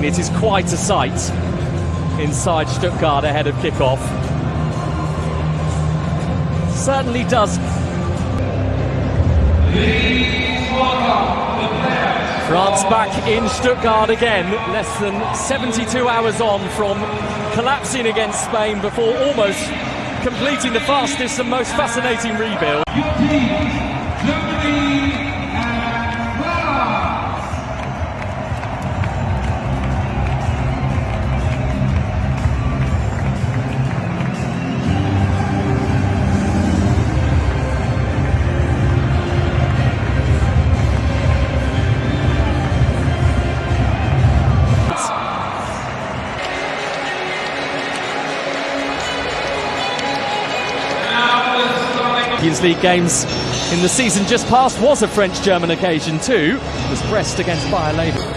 It is quite a sight inside Stuttgart ahead of kickoff. Certainly does. France back in Stuttgart again, less than 72 hours on from collapsing against Spain before almost completing the fastest and most fascinating rebuild. Champions League games in the season just past was a French-German occasion too. It was Brest against Bayer Leverkusen.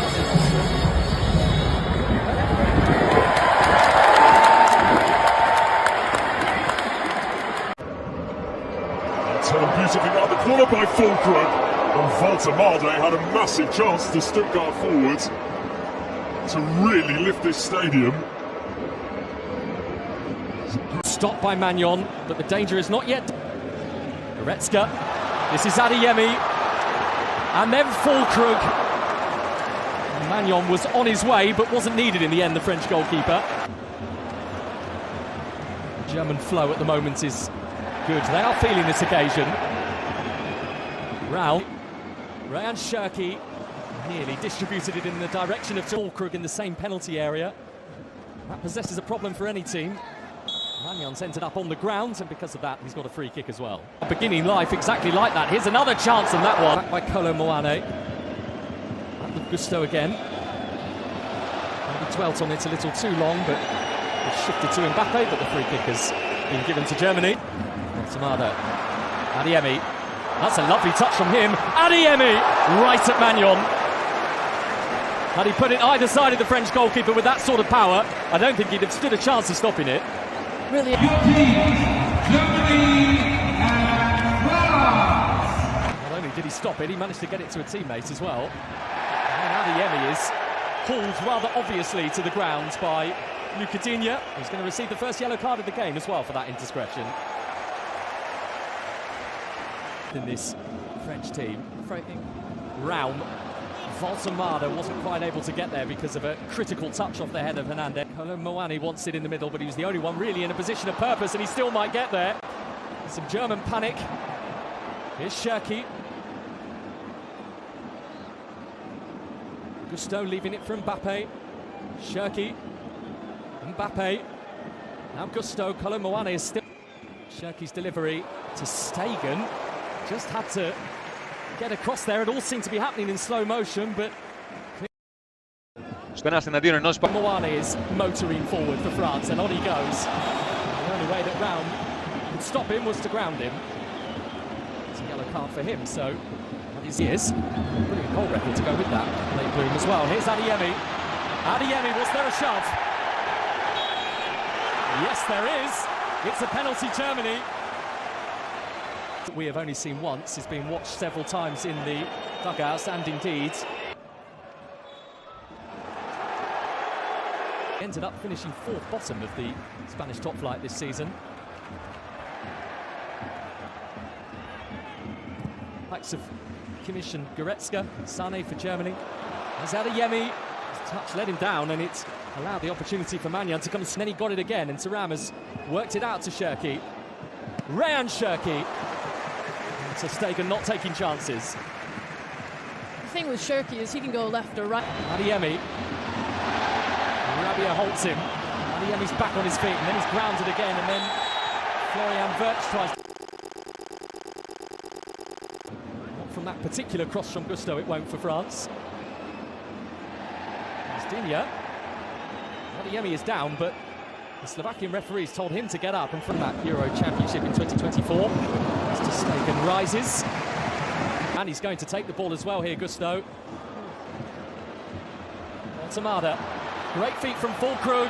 Turned beautifully round the corner by Füllkrug, and Woltemade had a massive chance to Stuttgart forward to really lift this stadium. Stopped by Maignan, but the danger is not yet. Goretzka, this is Adeyemi, and then Füllkrug. Maignan was on his way, but wasn't needed in the end, the French goalkeeper. German flow at the moment is good. They are feeling this occasion. Rayan Cherki nearly distributed it in the direction of Füllkrug in the same penalty area. That possesses a problem for any team. Magnan's ended up on the ground, and because of that, he's got a free kick as well. Beginning life exactly like that. Here's another chance on that one. Back by Kolo Muani. Back with Gusto again. Maybe dwelt on it a little too long, but it's shifted to Mbappe, but the free kick has been given to Germany. Woltemade. Adeyemi. That's a lovely touch from him. Adeyemi! Right at Maignan. Had he put it either side of the French goalkeeper with that sort of power, I don't think he'd have stood a chance of stopping it. Really. Not only did he stop it, he managed to get it to a teammate as well. And Adeyemi is pulled rather obviously to the ground by Lucas Digne, who's going to receive the first yellow card of the game as well for that indiscretion. In this French team, Raum. Woltemade wasn't quite able to get there because of a critical touch off the head of Hernandez. Kolo Muani wants it in the middle, but he was the only one really in a position of purpose, and he still might get there. Some German panic. Here's Cherki. Gusto leaving it for Mbappe. Cherki. Mbappe. Now Gusto. Kolo Muani is still... Cherki's delivery to Stegen. Just had to get across there. It all seemed to be happening in slow motion, but Muani is motoring forward for France, and on he goes. The only way that Raum could stop him was to ground him. It's a yellow card for him, so his ears. Brilliant goal record to go with that. Late bloom as well. Here's Adeyemi. Adeyemi, was there a shove? Yes, there is. It's a penalty, Germany. That we have only seen once. It's been watched several times in the dugouts, and indeed ended up finishing fourth bottom of the Spanish top flight this season. Backs of Kimmich and Goretzka. Sané for Germany. As Adeyemi, his touch let him down, and it allowed the opportunity for Maignan to come, and then he got it again, and Thuram has worked it out to Cherki. Rayan Cherki. So Stegen not taking chances. The thing with Cherki is he can go left or right. Adeyemi. Rabiot holds him. Adeyemi's back on his feet, and then he's grounded again, and then Florian Wirtz tries. Not from that particular cross from Gusto, it won't for France. There's Digne. Adeyemi is down, but the Slovakian referees told him to get up, and from that Euro Championship in 2024. Mr. Stegen rises, and he's going to take the ball as well here, Gusto. Woltemade, great feet from Füllkrug,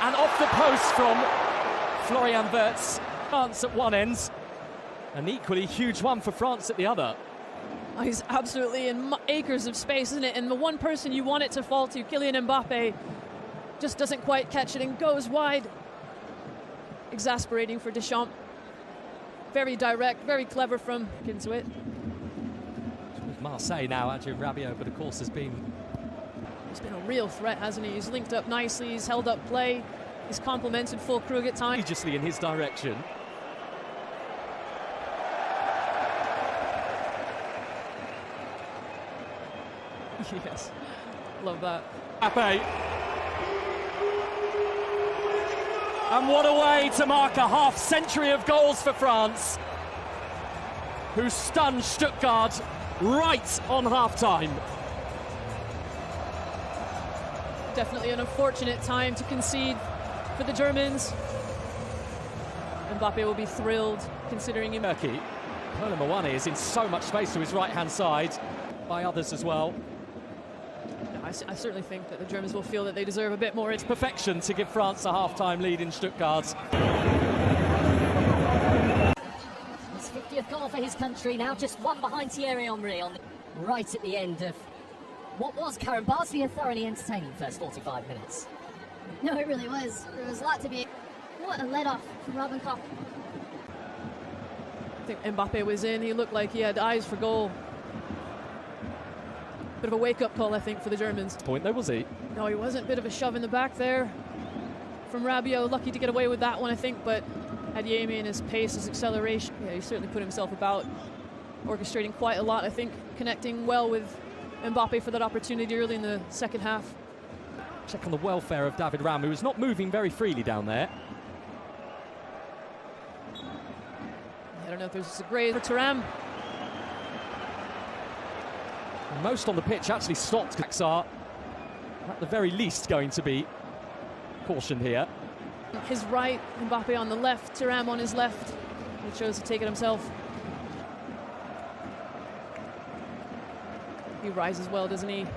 and off the post from Florian Wirtz. France at one end, an equally huge one for France at the other. Oh, he's absolutely in acres of space, isn't it? And the one person you want it to fall to, Kylian Mbappe, just doesn't quite catch it and goes wide. Exasperating for Deschamps. Very direct, very clever from Kinswit. With Marseille now, Adrien Rabiot, but of course he's been a real threat, hasn't he? He's linked up nicely, he's held up play, he's complimented Füllkrug at times. courageously in his direction. Yes, love that. Mbappe. And what a way to mark a half-century of goals for France, who stunned Stuttgart right on half-time. Definitely an unfortunate time to concede for the Germans. Mbappe will be thrilled considering him. Turkey. Kolo Muani is in so much space to his right-hand side, by others as well. I certainly think that the Germans will feel that they deserve a bit more. It's perfection to give France a half-time lead in Stuttgart. His 50th goal for his country, now just one behind Thierry Henry right at the end of what was Karen Bartley a thoroughly entertaining first 45 minutes. No, it really was. There was a lot to be. What a let-off from Robin Koch. I think Mbappe was in. He looked like he had eyes for goal. Bit of a wake-up call, I think, for the Germans. Point though, was he? No, he wasn't. Bit of a shove in the back there from Rabiot. Lucky to get away with that one, I think, but Adeyemi and his pace, his acceleration. Yeah, he certainly put himself about, orchestrating quite a lot, I think, connecting well with Mbappe for that opportunity early in the second half. Check on the welfare of David Ram, who is not moving very freely down there. I don't know if there's a grade for Thuram. Most on the pitch actually stopped. Are at the very least going to be cautioned here. His right, Mbappe on the left, Thuram on his left. He chose to take it himself. He rises well, doesn't he?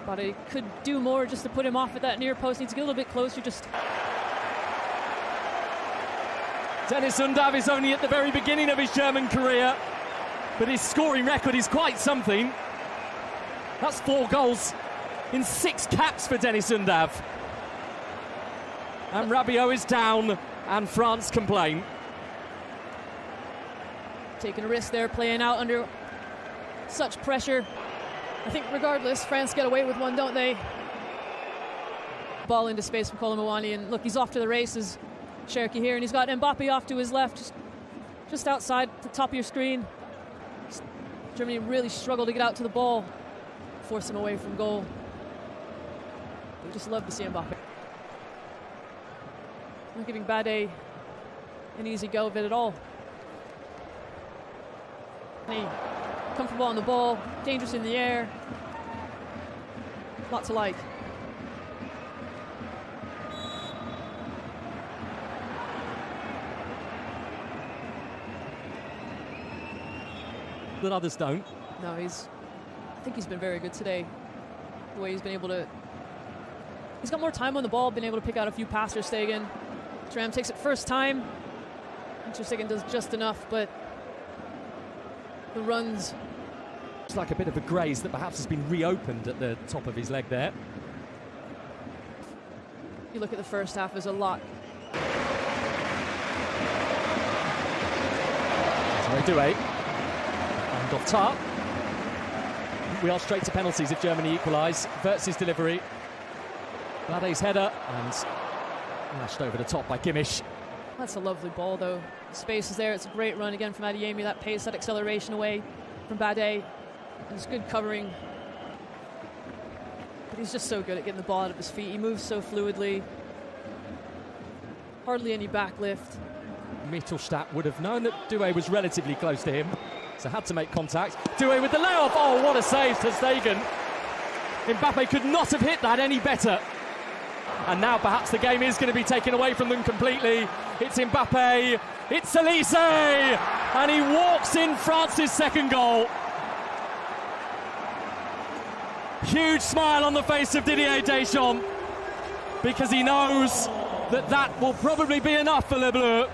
But he could do more just to put him off at that near post. Needs to get a little bit closer. Just Dennis Undav is only at the very beginning of his German career, but his scoring record is quite something. That's 4 goals in 6 caps for Dennis Undav. And Rabiot is down, and France complain. taking a risk there, playing out under such pressure. I think regardless, France get away with one, don't they? Ball into space from Kolo Muani, and look, he's off to the races, Cherki here, and he's got Mbappe off to his left, just outside the top of your screen. Germany really struggled to get out to the ball, force him away from goal. We just love to see Mbappe. Not giving Bade an easy go of it at all. Comfortable on the ball, dangerous in the air. Lots to like. That others don't. No, I think he's been very good today. The way he's been able to... He's got more time on the ball, been able to pick out a few passes. Ter Stegen. Thuram takes it first time. Ter Stegen does just enough, but the runs... It's like a bit of a graze that perhaps has been reopened at the top of his leg there. You look at the first half, there's a lot. So they do it. And off top. We are straight to penalties if Germany equalise. Wirtz's delivery. Bade's header and lashed over the top by Kimmich. That's a lovely ball, though. The space is there. It's a great run again from Adeyemi. That pace, that acceleration away from Bade. It's good covering. But he's just so good at getting the ball out of his feet. He moves so fluidly. Hardly any backlift. Mittelstadt would have known that Doué was relatively close to him, so had to make contact. Doué with the layoff. Oh, what a save, Ter Stegen. Mbappe could not have hit that any better. And now perhaps the game is going to be taken away from them completely. It's Mbappe, it's Elise, and he walks in France's second goal. Huge smile on the face of Didier Deschamps, because he knows that that will probably be enough for Les Bleus.